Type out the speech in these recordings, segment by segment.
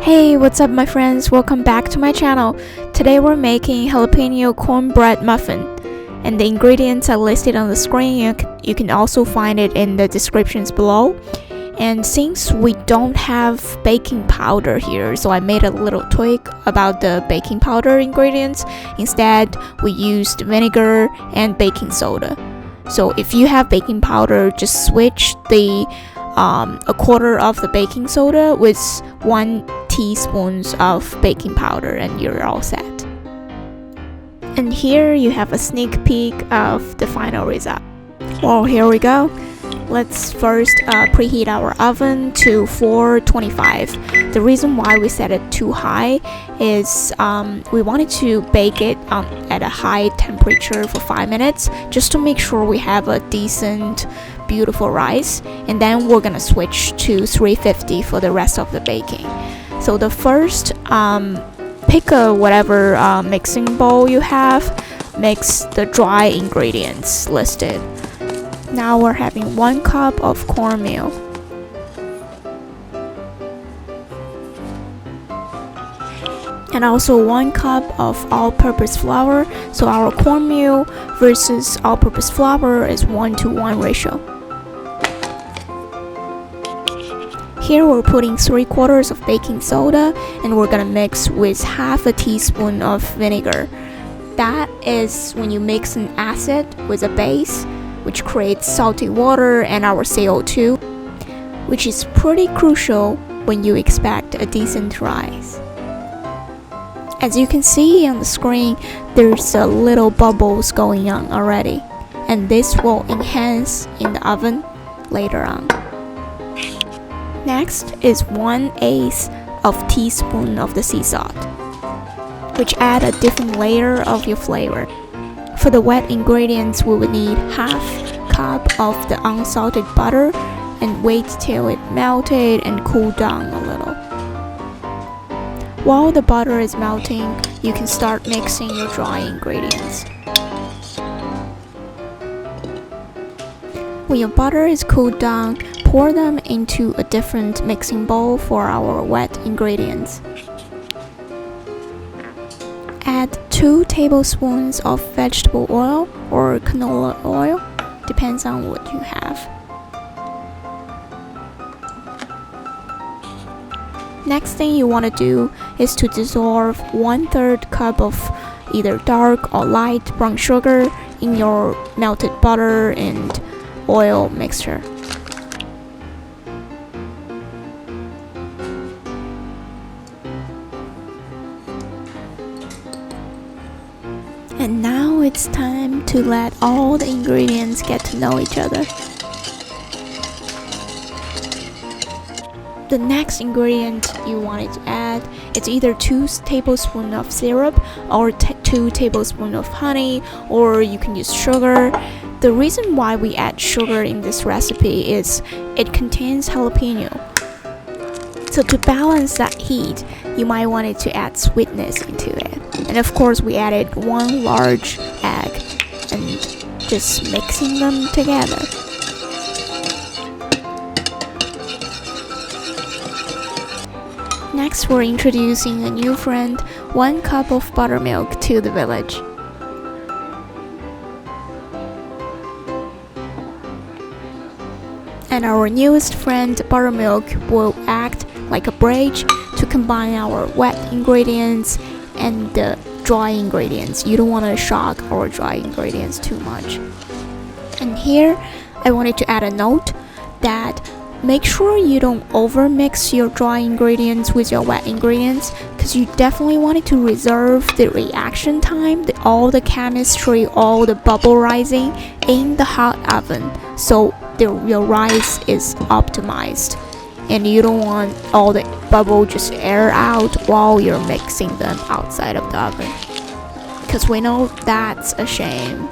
Hey, what's up my friends? Welcome back to my channel. Today we're making jalapeno cornbread muffin. And the ingredients are listed on the screen. You can also find it in the descriptions below. And since we don't have baking powder here, so I made a little tweak about the baking powder ingredients. Instead, we used vinegar and baking soda. So if you have baking powder, just switch a quarter of the baking soda with 1 teaspoon of baking powder and you're all set. And here you have a sneak peek of the final result. Well, here we go. Let's first preheat our oven to 425. The reason why we set it too high is we wanted to bake it at a high temperature for 5 minutes just to make sure we have a decent, beautiful rice. And then we're gonna switch to 350 for the rest of the baking. So the first, pick whatever mixing bowl you have, mix the dry ingredients listed. Now we're having 1 cup of cornmeal, and also 1 cup of all-purpose flour. So our cornmeal versus all-purpose flour is 1-to-1 ratio. Here we're putting 3/4 of baking soda, and we're gonna mix with half a teaspoon of vinegar. That is when you mix an acid with a base, which creates salty water and our CO2, which is pretty crucial when you expect a decent rice. As you can see on the screen, there's a little bubbles going on already, and this will enhance in the oven later on. Next is 1/8 of teaspoon of the sea salt, which add a different layer of your flavor. For the wet ingredients, we would need half cup of the unsalted butter and wait till it melted and cooled down a little. While the butter is melting, you can start mixing your dry ingredients. When your butter is cooled down, pour them into a different mixing bowl for our wet ingredients. Add 2 tablespoons of vegetable oil or canola oil, depends on what you have. Next thing you want to do is to dissolve 1/3 cup of either dark or light brown sugar in your melted butter and oil mixture. And now it's time to let all the ingredients get to know each other. The next ingredient you wanted to add is either 2 tablespoons of syrup or 2 tablespoons of honey, or you can use sugar. The reason why we add sugar in this recipe is it contains jalapeno. So to balance that heat, you might want to add sweetness into it. And of course we added 1 large egg and just mixing them together. Next we're introducing a new friend, 1 cup of buttermilk to the village. And our newest friend, buttermilk, will act like a bridge to combine our wet ingredients and the dry ingredients. You don't want to shock our dry ingredients too much. And here I wanted to add a note that make sure you don't overmix your dry ingredients with your wet ingredients, because you definitely wanted to reserve the reaction time, all the chemistry, all the bubble rising in the hot oven, so your rice is optimized. And you don't want all the bubble just air out while you're mixing them outside of the oven, because we know that's a shame.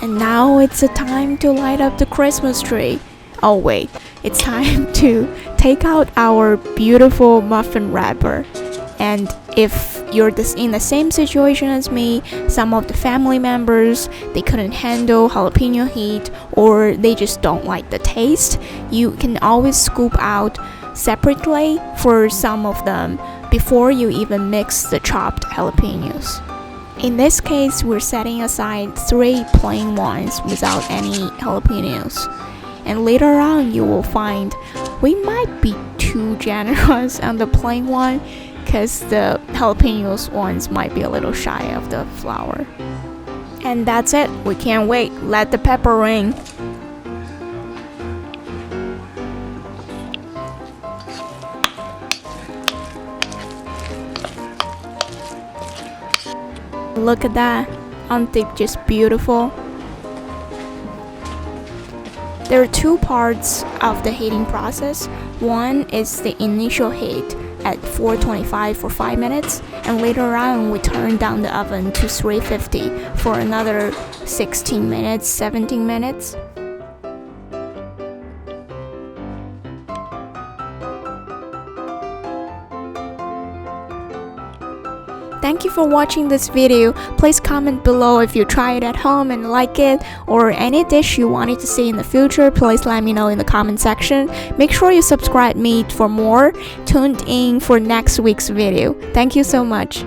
And now it's the time to light up the Christmas tree. Oh wait, it's time to take out our beautiful muffin wrapper. And if you're in the same situation as me, some of the family members, they couldn't handle jalapeno heat, or they just don't like the taste, you can always scoop out separately for some of them before you even mix the chopped jalapenos. In this case, we're setting aside 3 plain ones without any jalapenos. And later on, you will find we might be too generous on the plain one because the jalapenos ones might be a little shy of the flour. And that's it. We can't wait. Let the pepper ring. Look at that. Aren't they just beautiful? There are 2 parts of the heating process. One is the initial heat at 425 for 5 minutes, and later on we turn down the oven to 350 for another 16 minutes, 17 minutes. Thank you for watching this video. Please comment below if you try it at home and like it, or any dish you wanted to see in the future. Please let me know in the comment section. Make sure you subscribe me for more. Tuned in for next week's video. Thank you so much.